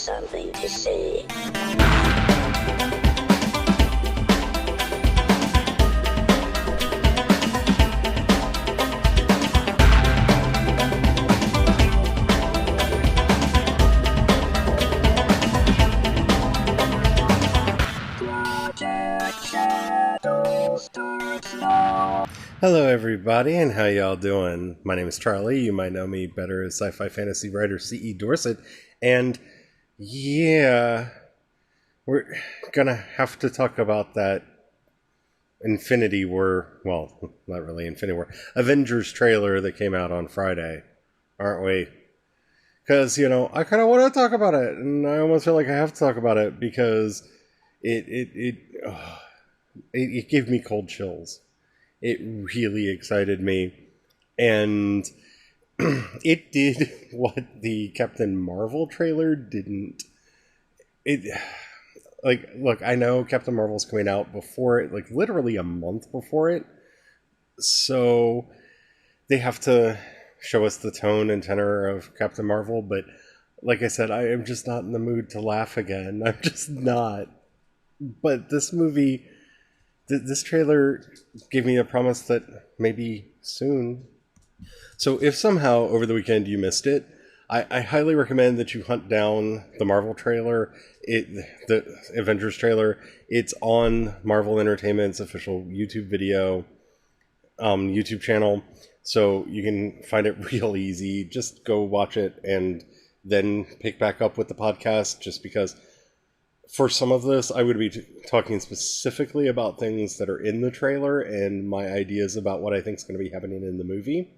something to say. Hello everybody, and how y'all doing? My name is Charlie. You might know me better as sci-fi fantasy writer C.E. Dorset. And yeah, we're gonna have to talk about that Infinity War, well, not really Infinity War, Avengers trailer that came out on Friday, aren't we? Because, I kind of want to talk about it, and I almost feel like I have to talk about it because it gave me cold chills. It really excited me, and it did what the Captain Marvel trailer didn't. Look, I know Captain Marvel's coming out before it, like literally a month before it, so they have to show us the tone and tenor of Captain Marvel, but like I said, I am just not in the mood to laugh again. I'm just not. But this movie, this trailer gave me a promise that maybe soon. So if somehow over the weekend you missed it, I highly recommend that you hunt down the Marvel trailer, the Avengers trailer. It's on Marvel Entertainment's official YouTube video, YouTube channel, so you can find it real easy. Just go watch it and then pick back up with the podcast, just because for some of this, I would be talking specifically about things that are in the trailer and my ideas about what I think is going to be happening in the movie.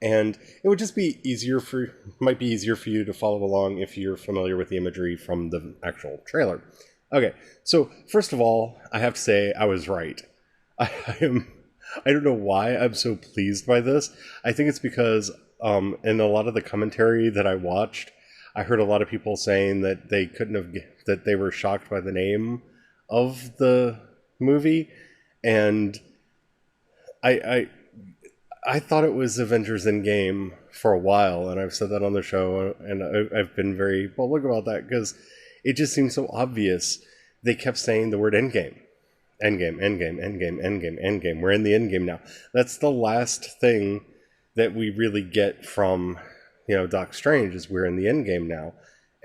And it would just be might be easier for you to follow along if you're familiar with the imagery from the actual trailer. Okay, so first of all, I have to say I was right. I don't know why I'm so pleased by this. I think it's because in a lot of the commentary that I watched, I heard a lot of people saying that that they were shocked by the name of the movie, and I thought it was Avengers Endgame for a while, and I've said that on the show, and I've been very public about that because it just seemed so obvious. They kept saying the word Endgame. Endgame, Endgame, Endgame, Endgame, Endgame. We're in the Endgame now. That's the last thing that we really get from, Doc Strange, is we're in the Endgame now.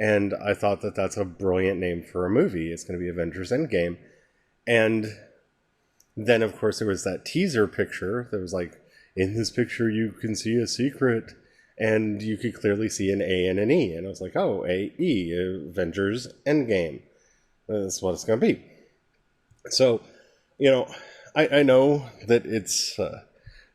And I thought that that's a brilliant name for a movie. It's going to be Avengers Endgame. And then, of course, there was that teaser picture that was like, in this picture, you can see a secret. And you could clearly see an A and an E. And I was like, oh, A-E, Avengers Endgame. That's what it's going to be. So, I know that it's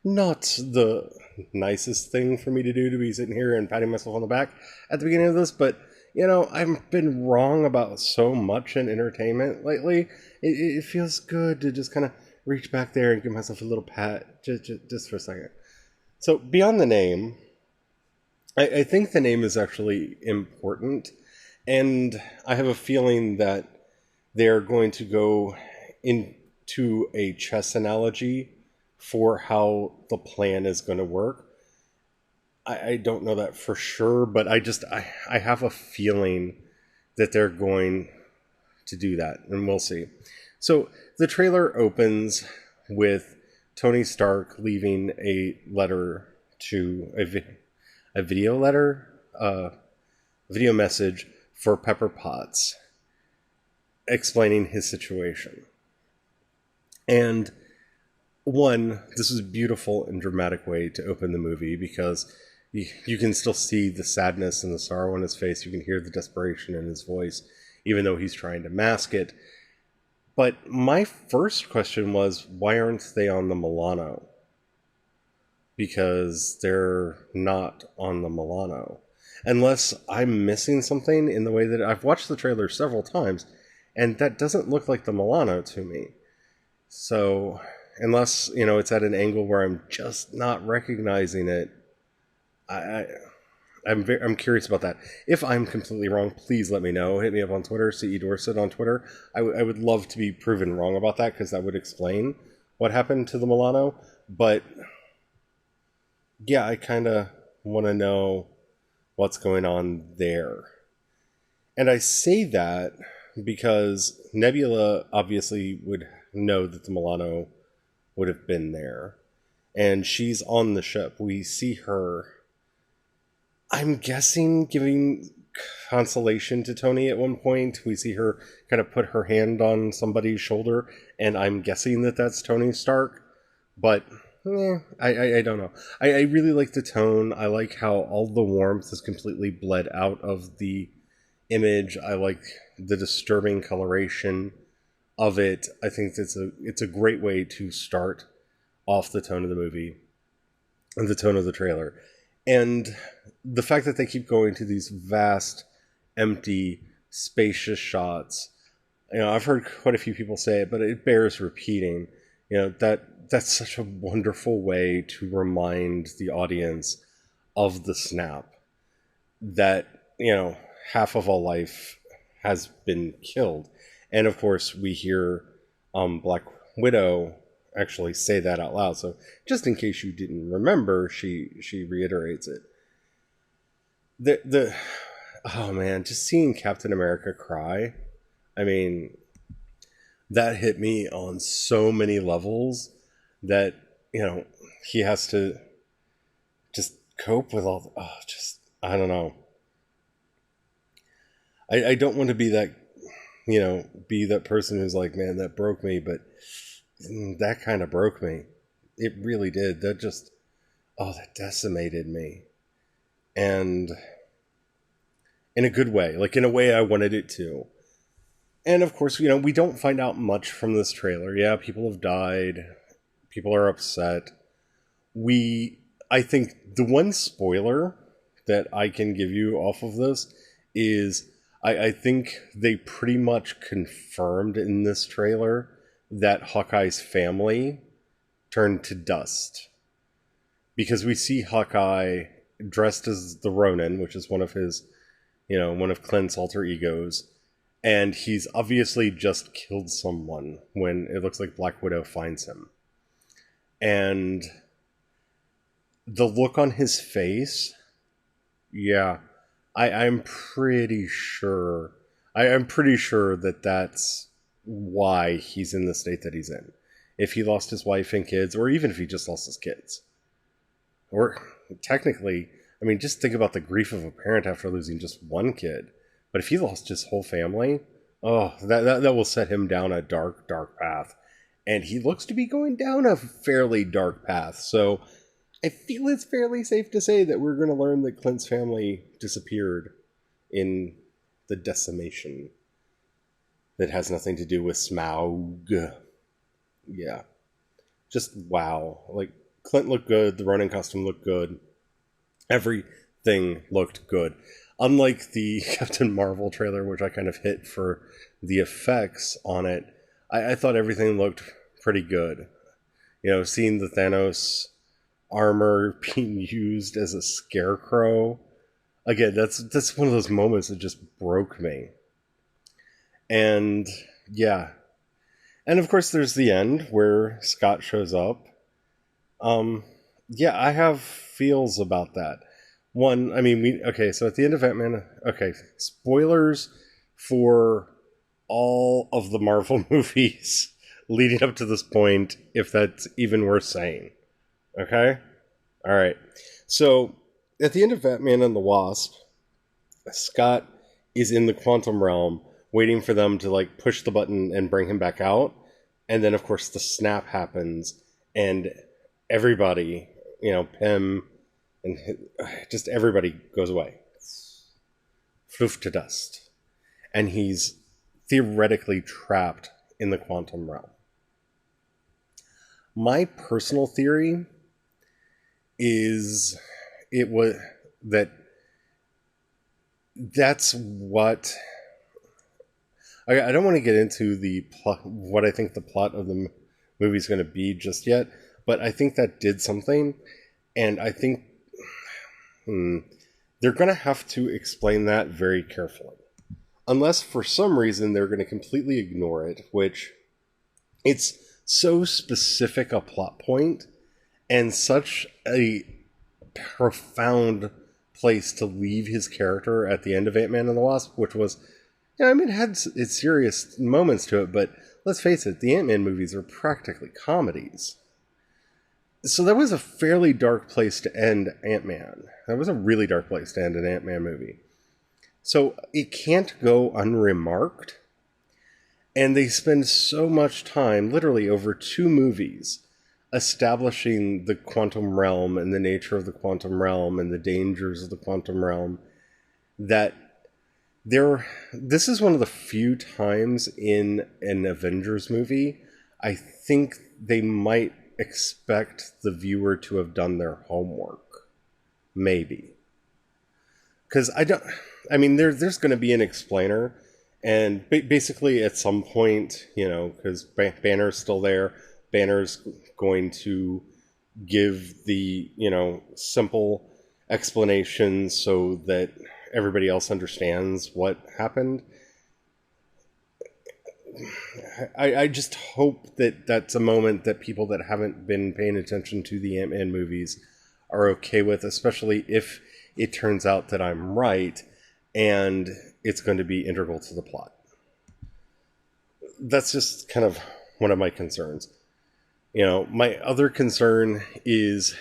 not the nicest thing for me to do, to be sitting here and patting myself on the back at the beginning of this, but I've been wrong about so much in entertainment lately. It feels good to just kind of reach back there and give myself a little pat just for a second. So beyond the name, I think the name is actually important, and I have a feeling that they're going to go into a chess analogy for how the plan is going to work. I don't know that for sure, but I have a feeling that they're going to do that, and we'll see. So the trailer opens with Tony Stark leaving a letter to a video letter, video message for Pepper Potts, explaining his situation. And this is a beautiful and dramatic way to open the movie because you can still see the sadness and the sorrow on his face. You can hear the desperation in his voice, even though he's trying to mask it. But my first question was, why aren't they on the Milano? Because they're not on the Milano. Unless I'm missing something in the way that I've watched the trailer several times, and that doesn't look like the Milano to me. So, unless, it's at an angle where I'm just not recognizing it, I'm curious about that. If I'm completely wrong, please let me know. Hit me up on Twitter, CE Dorset on Twitter. I would love to be proven wrong about that, because that would explain what happened to the Milano. But yeah, I kind of want to know what's going on there. And I say that because Nebula obviously would know that the Milano would have been there. And she's on the ship. We see her, I'm guessing, giving consolation to Tony at one point. We see her kind of put her hand on somebody's shoulder, and I'm guessing that that's Tony Stark. But I don't know. I really like the tone. I like how all the warmth is completely bled out of the image. I like the disturbing coloration of it. I think it's a great way to start off the tone of the movie and the tone of the trailer. And the fact that they keep going to these vast, empty, spacious shots. I've heard quite a few people say it, but it bears repeating. That's such a wonderful way to remind the audience of the snap that, half of all life has been killed. And of course, we hear Black Widow actually say that out loud. So just in case you didn't remember, she reiterates it. Oh man, just seeing Captain America cry, I mean, that hit me on so many levels that, he has to just cope with all I don't know. I don't want to be that, be that person who's like, man, that broke me, but that kind of broke me. It really did. That decimated me. And in a good way, like in a way I wanted it to. And of course, we don't find out much from this trailer. Yeah, people have died. People are upset. I think the one spoiler that I can give you off of this is I think they pretty much confirmed in this trailer that Hawkeye's family turned to dust. Because we see Hawkeye dressed as the Ronin, which is one of his, one of Clint's alter egos. And he's obviously just killed someone when it looks like Black Widow finds him. And the look on his face, yeah, I'm pretty sure. I'm pretty sure that that's why he's in the state that he's in. If he lost his wife and kids, or even if he just lost his kids. Or technically, just think about the grief of a parent after losing just one kid. But if he lost his whole family, that will set him down a dark, dark path. And he looks to be going down a fairly dark path. So I feel it's fairly safe to say that we're going to learn that Clint's family disappeared in the decimation that has nothing to do with Smaug. Yeah. Just wow. Like, Clint looked good. The Ronin costume looked good. Everything looked good. Unlike the Captain Marvel trailer, which I kind of hit for the effects on it, I thought everything looked pretty good. Seeing the Thanos armor being used as a scarecrow. Again, that's one of those moments that just broke me. And yeah. And of course there's the end where Scott shows up. I have feels about that. One, so at the end of Ant-Man, spoilers for all of the Marvel movies leading up to this point, if that's even worth saying. Okay? Alright. So, at the end of Ant-Man and the Wasp, Scott is in the quantum realm, waiting for them to, push the button and bring him back out. And then, of course, the snap happens, and everybody, Pym, and just everybody goes away. Floof to dust. And he's theoretically trapped in the quantum realm. My personal theory is that's what... I don't want to get into the plot, what I think the plot of the movie is going to be just yet, but I think that did something, and I think they're going to have to explain that very carefully. Unless for some reason they're going to completely ignore it, which it's so specific a plot point and such a profound place to leave his character at the end of Ant-Man and the Wasp, which was, I mean, it had its serious moments to it, but let's face it, the Ant-Man movies are practically comedies. So that was a fairly dark place to end Ant-Man. That was a really dark place to end an Ant-Man movie. So it can't go unremarked. And they spend so much time, literally over 2 movies, establishing the quantum realm and the nature of the quantum realm and the dangers of the quantum realm, that this is one of the few times in an Avengers movie I think they might expect the viewer to have done their homework. Maybe. Because there's going to be an explainer, and basically at some point, because Banner's still there, Banner's going to give the, simple explanation so that everybody else understands what happened. I just hope that that's a moment that people that haven't been paying attention to the Ant-Man movies are okay with, especially if it turns out that I'm right and it's going to be integral to the plot. That's just kind of one of my concerns. My other concern is,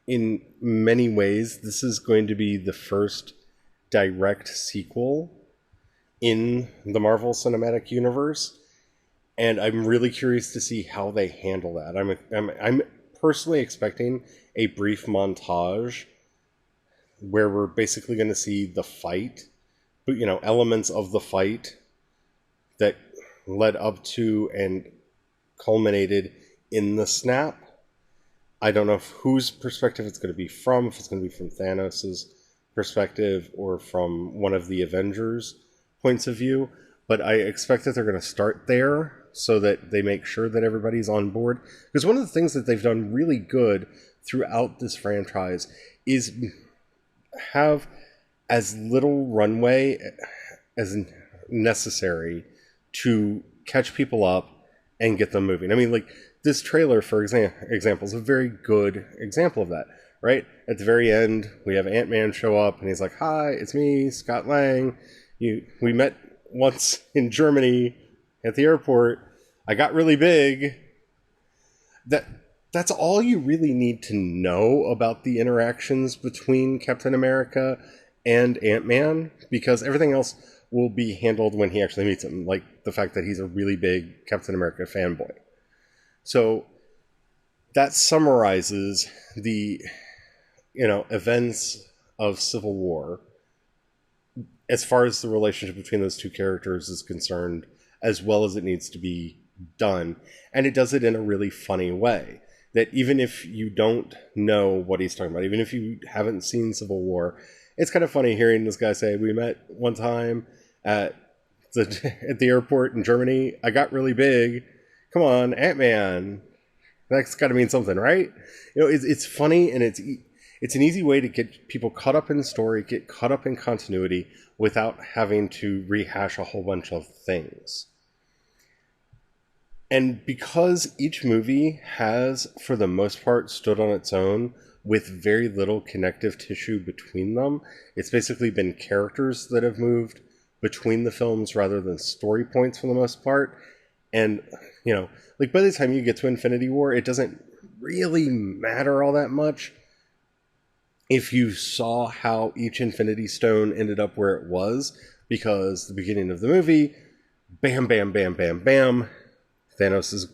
in many ways, this is going to be the first direct sequel in the Marvel Cinematic Universe, and I'm really curious to see how they handle that. I'm personally expecting a brief montage where we're basically going to see the fight, but elements of the fight that led up to and culminated in the snap. I don't know whose perspective it's going to be from, if it's going to be from Thanos' perspective or from one of the Avengers' points of view, but I expect that they're going to start there so that they make sure that everybody's on board. Because one of the things that they've done really good throughout this franchise is have as little runway as necessary to catch people up and get them moving. I mean, like, this trailer, for example, is a very good example of that, right? At the very end, we have Ant-Man show up, and he's like, "Hi, it's me, Scott Lang. We met once in Germany at the airport. I got really big." That's all you really need to know about the interactions between Captain America and Ant-Man, because everything else will be handled when he actually meets him, like the fact that he's a really big Captain America fanboy. So that summarizes the events of Civil War as far as the relationship between those two characters is concerned, as well as it needs to be done. And it does it in a really funny way, that even if you don't know what he's talking about, even if you haven't seen Civil War, it's kind of funny hearing this guy say, "We met one time at the airport in Germany. I got really big. Come on, Ant-Man. That's got to mean something, right?" It's funny, and it's an easy way to get people caught up in the story, get caught up in continuity without having to rehash a whole bunch of things. And because each movie has, for the most part, stood on its own with very little connective tissue between them, it's basically been characters that have moved between the films rather than story points for the most part. And, like, by the time you get to Infinity War, it doesn't really matter all that much if you saw how each Infinity Stone ended up where it was, because the beginning of the movie, bam, bam, bam, bam, bam, Thanos is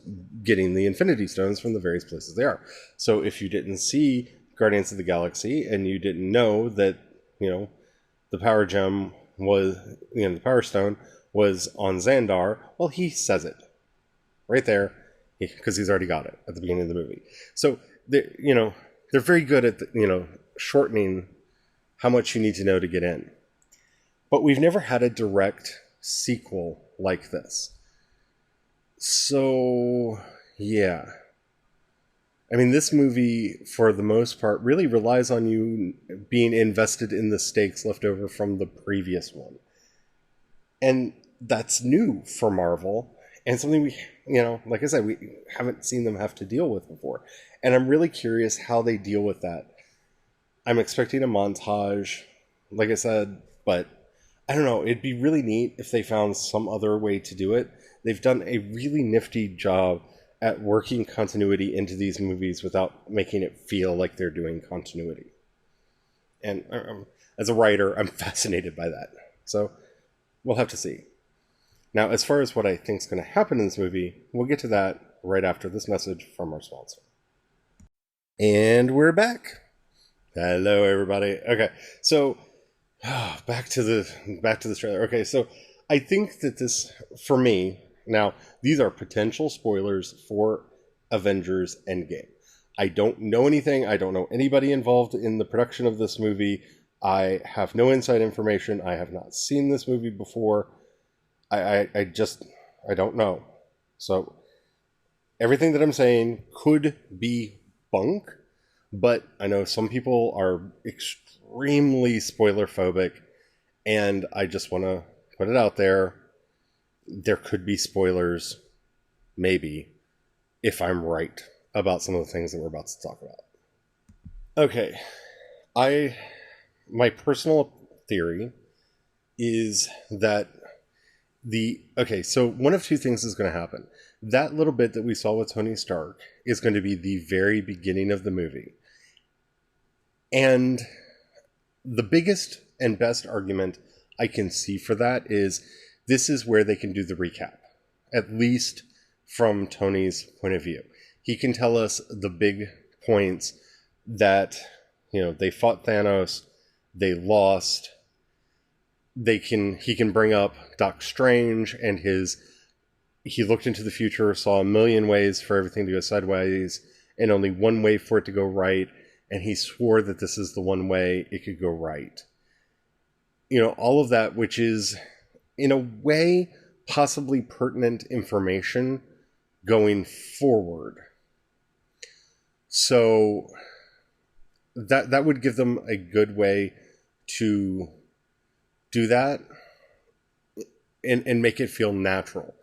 getting the Infinity Stones from the various places they are. So if you didn't see Guardians of the Galaxy and you didn't know that, the Power Gem was, the Power Stone was on Xandar, well, he says it right there because he's already got it at the beginning of the movie. So, they're very good at, shortening how much you need to know to get in. But we've never had a direct sequel like this. So, yeah. I mean, this movie, for the most part, really relies on you being invested in the stakes left over from the previous one. And that's new for Marvel, and something we, like I said, we haven't seen them have to deal with before. And I'm really curious how they deal with that. I'm expecting a montage, like I said, but I don't know. It'd be really neat if they found some other way to do it. They've done a really nifty job at working continuity into these movies without making it feel like they're doing continuity. And as a writer, I'm fascinated by that. So we'll have to see. Now, as far as what I think is going to happen in this movie, we'll get to that right after this message from our sponsor. And we're back. Hello, everybody. Okay, so back to the trailer. Okay, so I think that this, for me, now these are potential spoilers for Avengers Endgame. I don't know anything. I don't know anybody involved in the production of this movie. I have no inside information. I have not seen this movie before. I don't know. So everything that I'm saying could be bunk, but I know some people are extremely spoiler phobic, and I just want to put it out there. There could be spoilers, maybe, if I'm right about some of the things that we're about to talk about. Okay, my personal theory is that so one of two things is going to happen. That little bit that we saw with Tony Stark is going to be the very beginning of the movie. And the biggest and best argument I can see for that is this is where they can do the recap, at least from Tony's point of view. He can tell us the big points that, they fought Thanos, they lost. He can bring up Doc Strange and he looked into the future, saw a million ways for everything to go sideways and only one way for it to go right, and he swore that this is the one way it could go right. All of that, which is in a way possibly pertinent information going forward. So that would give them a good way to do that and make it feel natural,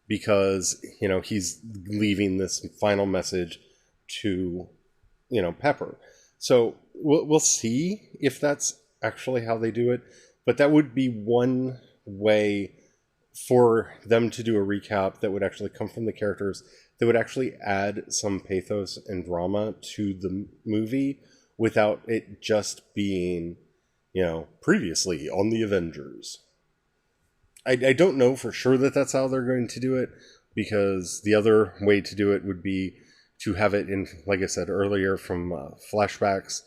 because he's leaving this final message to Pepper. So we'll see if that's actually how they do it, but that would be one way for them to do a recap that would actually come from the characters, that would actually add some pathos and drama to the movie without it just being previously on the Avengers. I don't know for sure that that's how they're going to do it, because the other way to do it would be to have it in, like I said earlier, from flashbacks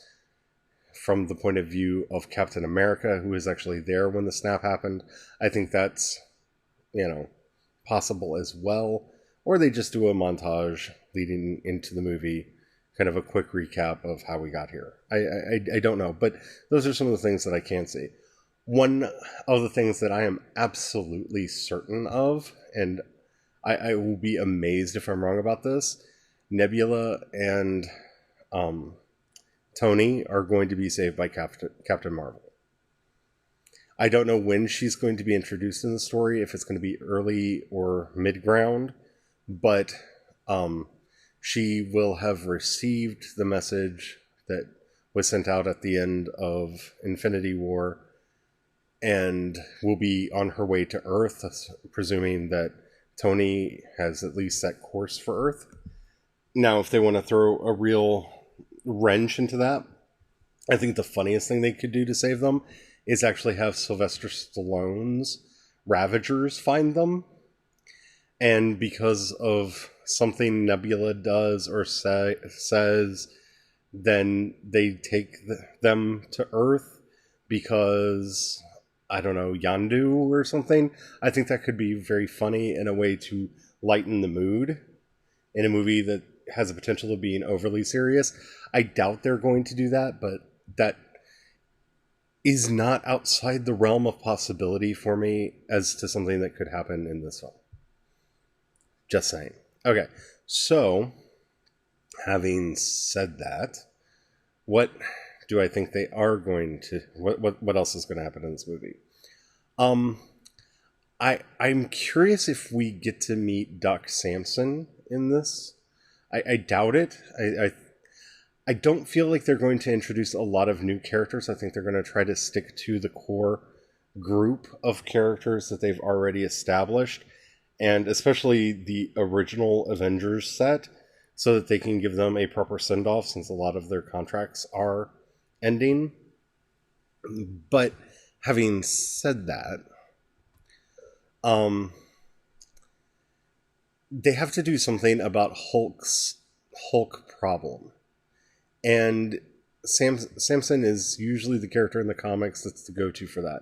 from the point of view of Captain America, who was actually there when the snap happened. I think that's, possible as well. Or they just do a montage leading into the movie, kind of a quick recap of how we got here. I don't know, but those are some of the things that I can see. One of the things that I am absolutely certain of, and I will be amazed if I'm wrong about this, Nebula and Tony are going to be saved by Captain Marvel. I don't know when she's going to be introduced in the story, if it's going to be early or mid-ground, but she will have received the message that was sent out at the end of Infinity War and will be on her way to Earth, presuming that Tony has at least set course for Earth. Now, if they want to throw a real wrench into that, I think the funniest thing they could do to save them is actually have Sylvester Stallone's Ravagers find them. And because of something Nebula does or says, then they take them to Earth because, I don't know, Yandu or something. I think that could be very funny and a way to lighten the mood in a movie that has a potential of being overly serious. I doubt they're going to do that, but that is not outside the realm of possibility for me as to something that could happen in this film. Just saying. Okay, so having said that, what do I think they are going to... What else is going to happen in this movie? I'm curious if we get to meet Doc Samson in this. I doubt it. I don't feel like they're going to introduce a lot of new characters. I think they're going to try to stick to the core group of characters that they've already established, and especially the original Avengers set, so that they can give them a proper send-off since a lot of their contracts are ending. But having said that, they have to do something about Hulk problem. And Samson is usually the character in the comics that's the go-to for that.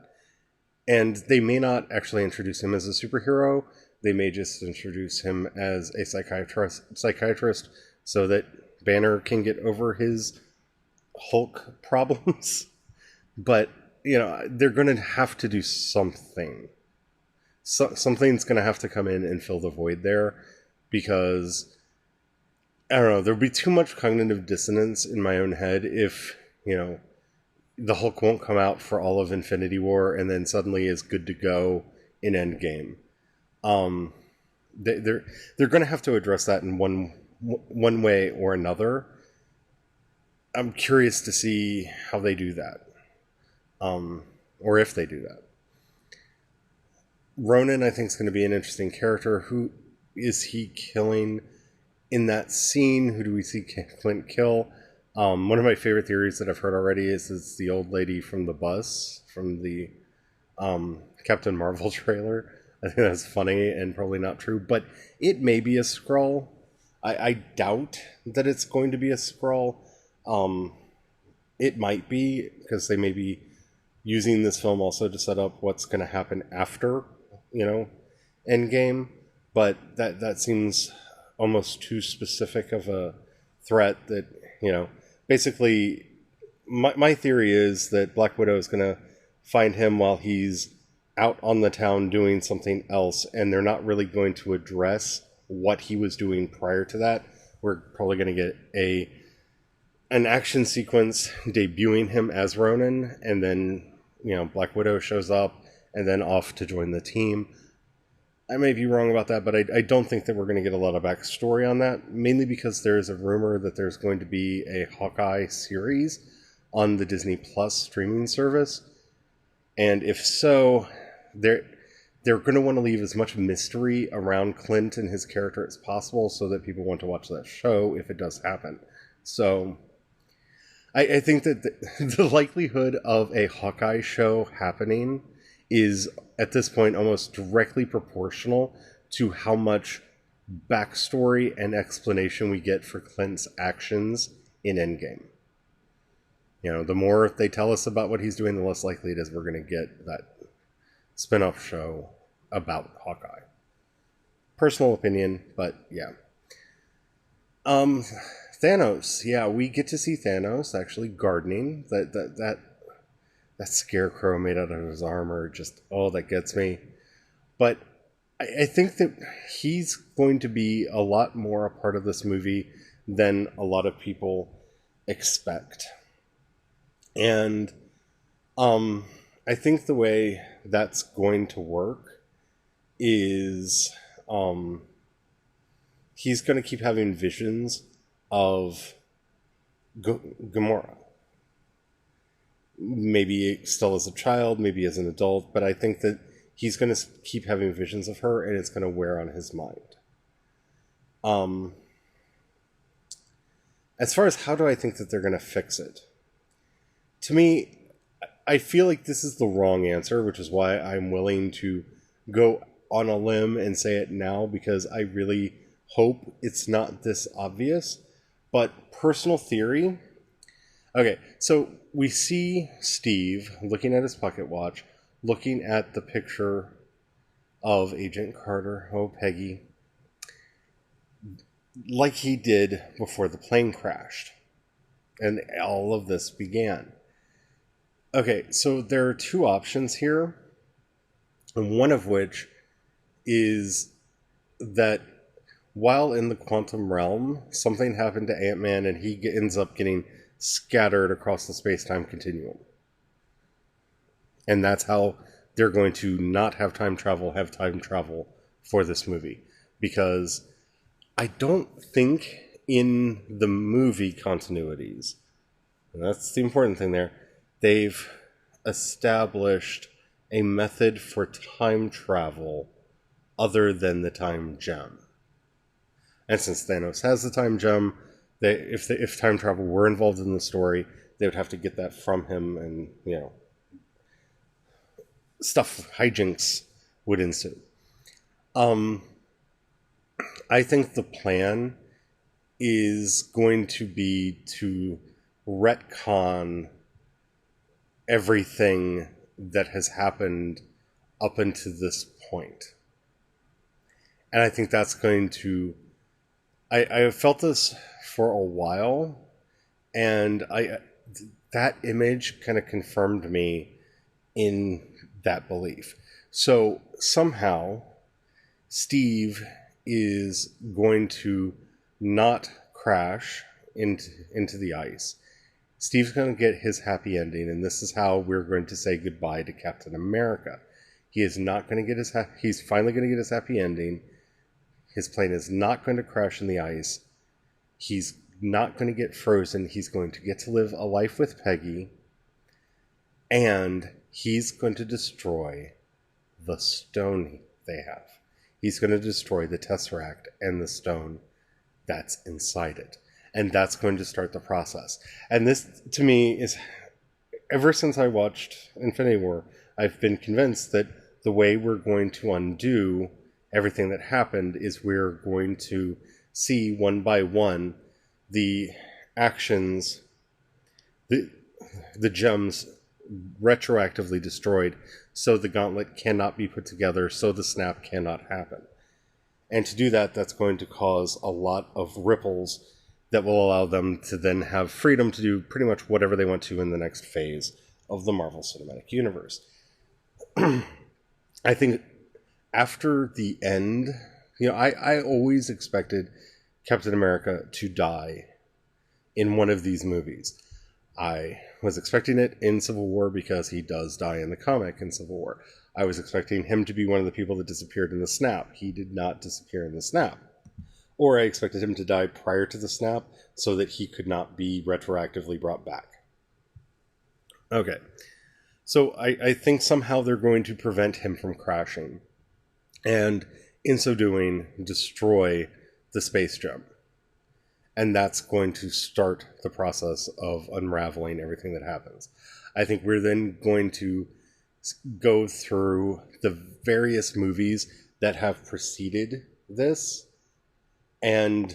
And they may not actually introduce him as a superhero. They may just introduce him as a psychiatrist so that Banner can get over his Hulk problems. But, they're going to have to do something. Something's going to have to come in and fill the void there, because I don't know, there'd be too much cognitive dissonance in my own head if, the Hulk won't come out for all of Infinity War and then suddenly is good to go in Endgame. They're going to have to address that in one way or another. I'm curious to see how they do that, or if they do that. Ronan, I think, is going to be an interesting character. Who is he killing in that scene? Who do we see Clint kill? One of my favorite theories that I've heard already is it's the old lady from the bus from the Captain Marvel trailer. I think that's funny and probably not true, but it may be a Skrull. I doubt that it's going to be a Skrull. It might be, because they may be using this film also to set up what's going to happen after, Endgame. But that seems almost too specific of a threat that, basically my theory is that Black Widow is going to find him while he's out on the town doing something else, and they're not really going to address what he was doing prior to that. We're probably going to get an action sequence debuting him as Ronan, and then, Black Widow shows up, and then off to join the team. I may be wrong about that, but I don't think that we're going to get a lot of backstory on that, mainly because there's a rumor that there's going to be a Hawkeye series on the Disney Plus streaming service. And if so, they're going to want to leave as much mystery around Clint and his character as possible so that people want to watch that show if it does happen. So I think that the likelihood of a Hawkeye show happening is, at this point, almost directly proportional to how much backstory and explanation we get for Clint's actions in Endgame. The more they tell us about what he's doing, the less likely it is we're going to get that spin-off show about Hawkeye. Personal opinion, but yeah. Thanos. Yeah, we get to see Thanos actually gardening. That scarecrow made out of his armor, just, that gets me. But I think that he's going to be a lot more a part of this movie than a lot of people expect. And I think the way that's going to work is he's going to keep having visions of Gamora. Maybe still as a child, maybe as an adult, but I think that he's going to keep having visions of her, and it's going to wear on his mind. As far as how do I think that they're going to fix it? To me, I feel like this is the wrong answer, which is why I'm willing to go on a limb and say it now, because I really hope it's not this obvious. But personal theory... Okay, so we see Steve looking at his pocket watch, looking at the picture of Agent Carter, Peggy, like he did before the plane crashed. And all of this began. Okay, so there are two options here, and one of which is that while in the quantum realm, something happened to Ant-Man and he ends up getting scattered across the space-time continuum. And that's how they're going to not have time travel for this movie. Because I don't think in the movie continuities, and that's the important thing there, they've established a method for time travel other than the time gem. And since Thanos has the time gem, if time travel were involved in the story, they would have to get that from him, and hijinks would ensue. I think the plan is going to be to retcon everything that has happened up until this point. And I think that's going to... I have felt this for a while, and that image kind of confirmed me in that belief. So somehow Steve is going to not crash into the ice. Steve's going to get his happy ending, and this is how we're going to say goodbye to Captain America. He is not going to get he's finally going to get his happy ending. His plane is not going to crash in the ice. He's not going to get frozen. He's going to get to live a life with Peggy, and he's going to destroy the stone they have. He's going to destroy the Tesseract and the stone that's inside it. And that's going to start the process. And this, to me, is... Ever since I watched Infinity War, I've been convinced that the way we're going to undo everything that happened is we're going to see one by one the actions, the gems retroactively destroyed, so the gauntlet cannot be put together, so the snap cannot happen. And to do that, that's going to cause a lot of ripples that will allow them to then have freedom to do pretty much whatever they want to in the next phase of the Marvel Cinematic Universe. I think after the end, I always expected Captain America to die in one of these movies. I was expecting it in Civil War because he does die in the comic in Civil War. I was expecting him to be one of the people that disappeared in the snap. He did not disappear in the snap. Or I expected him to die prior to the snap so that he could not be retroactively brought back. Okay. So I think somehow they're going to prevent him from crashing. And in so doing, destroy the space gem. And that's going to start the process of unraveling everything that happens. I think we're then going to go through the various movies that have preceded this and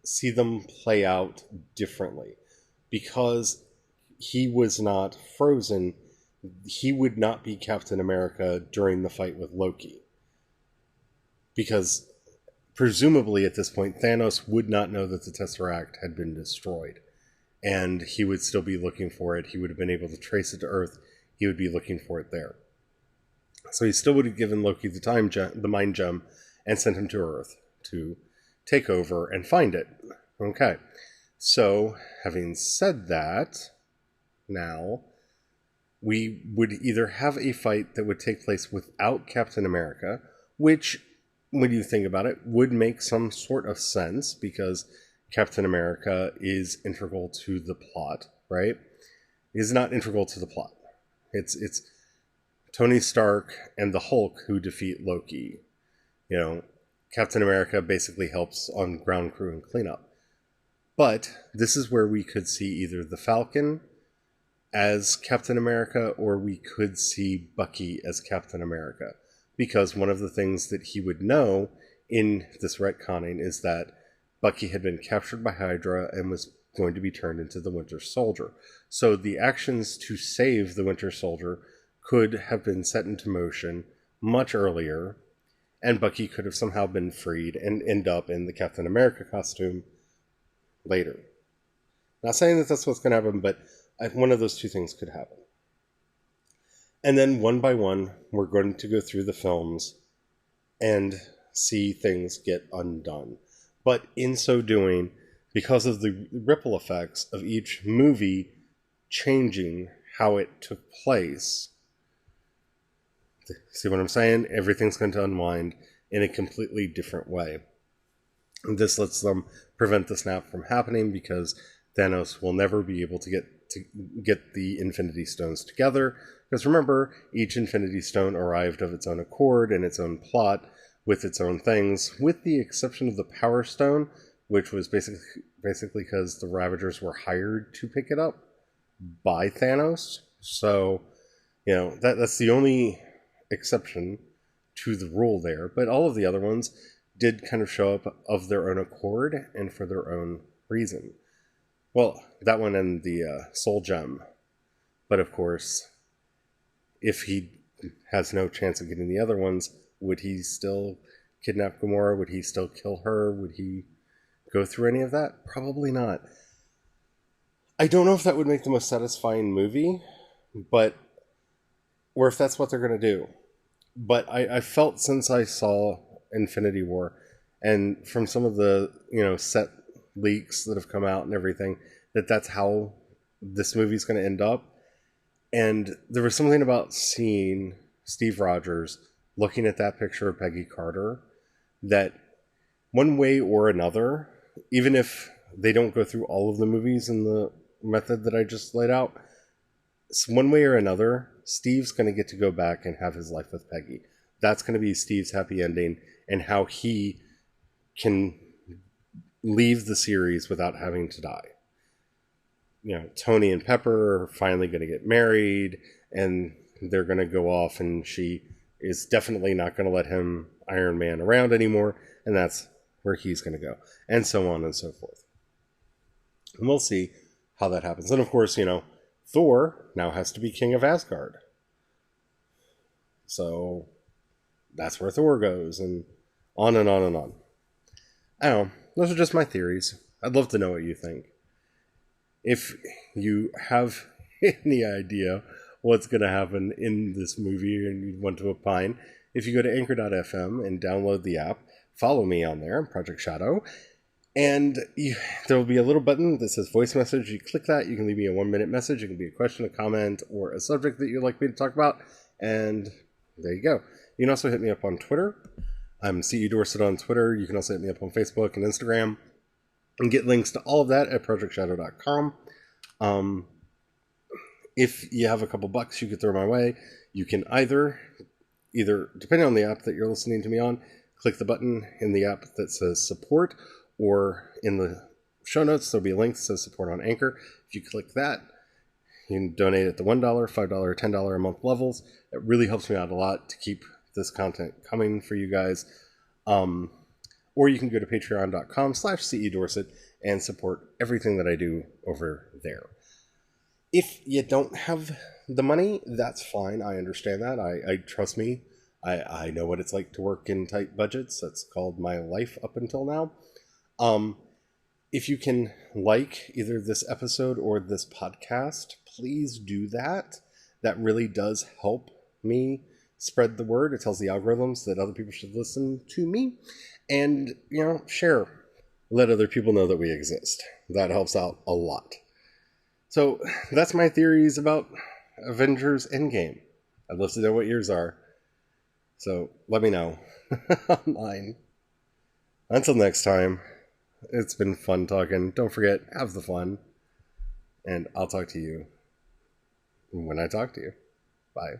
see them play out differently. Because he was not frozen, he would not be Captain America during the fight with Loki. Because presumably at this point, Thanos would not know that the Tesseract had been destroyed. And he would still be looking for it. He would have been able to trace it to Earth. He would be looking for it there. So he still would have given Loki the mind gem and sent him to Earth to take over and find it. Okay. So, having said that, now, we would either have a fight that would take place without Captain America, which, when you think about it, would make some sort of sense because Captain America is integral to the plot, right? Is not integral to the plot. It's Tony Stark and the Hulk who defeat Loki. Captain America basically helps on ground crew and cleanup. But this is where we could see either the Falcon as Captain America or we could see Bucky as Captain America. Because one of the things that he would know in this retconning is that Bucky had been captured by Hydra and was going to be turned into the Winter Soldier. So the actions to save the Winter Soldier could have been set into motion much earlier, and Bucky could have somehow been freed and end up in the Captain America costume later. Not saying that that's what's going to happen, but one of those two things could happen. And then one by one, we're going to go through the films and see things get undone. But in so doing, because of the ripple effects of each movie changing how it took place, see what I'm saying? Everything's going to unwind in a completely different way. This lets them prevent the snap from happening because Thanos will never be able to get the Infinity Stones together. Because remember, each Infinity Stone arrived of its own accord and its own plot with its own things, with the exception of the Power Stone, which was basically because the Ravagers were hired to pick it up by Thanos. So, that's the only exception to the rule there. But all of the other ones did kind of show up of their own accord and for their own reason. Well, that one and the Soul Gem. But of course, if he has no chance of getting the other ones, would he still kidnap Gamora? Would he still kill her? Would he go through any of that? Probably not. I don't know if that would make the most satisfying movie, or if that's what they're going to do. But I felt since I saw Infinity War, and from some of the set leaks that have come out and everything, that's how this movie's going to end up. And there was something about seeing Steve Rogers looking at that picture of Peggy Carter that one way or another, even if they don't go through all of the movies in the method that I just laid out, one way or another, Steve's going to get to go back and have his life with Peggy. That's going to be Steve's happy ending, and how he can leave the series without having to die. Tony and Pepper are finally going to get married, and they're going to go off, and she is definitely not going to let him Iron Man around anymore, and that's where he's going to go, and so on and so forth. And we'll see how that happens. And of course, Thor now has to be king of Asgard. So that's where Thor goes, and on and on and on. I don't know. Those are just my theories. I'd love to know what you think. If you have any idea what's going to happen in this movie and you want to opine, if you go to anchor.fm and download the app, follow me on there, Project Shadow, and there will be a little button that says voice message. You click that, you can leave me a 1-minute message. It can be a question, a comment, or a subject that you'd like me to talk about, and there you go. You can also hit me up on Twitter. I'm CE Dorset on Twitter. You can also hit me up on Facebook and Instagram, and get links to all of that at projectshadow.com. If you have a couple bucks you could throw my way, you can either, depending on the app that you're listening to me on, click the button in the app that says support, or in the show notes, there'll be a link that says support on Anchor. If you click that, you can donate at the $1, $5, $10 a month levels. It really helps me out a lot to keep this content coming for you guys. Or you can go to patreon.com/CEDorset and support everything that I do over there. If you don't have the money, that's fine. I understand that. I trust me. I know what it's like to work in tight budgets. That's called my life up until now. If you can like either this episode or this podcast, please do that. That really does help me spread the word. It tells the algorithms that other people should listen to me. And, share. Let other people know that we exist. That helps out a lot. So that's my theories about Avengers Endgame. I'd love to know what yours are. So let me know online. Until next time, it's been fun talking. Don't forget, have the fun. And I'll talk to you when I talk to you. Bye.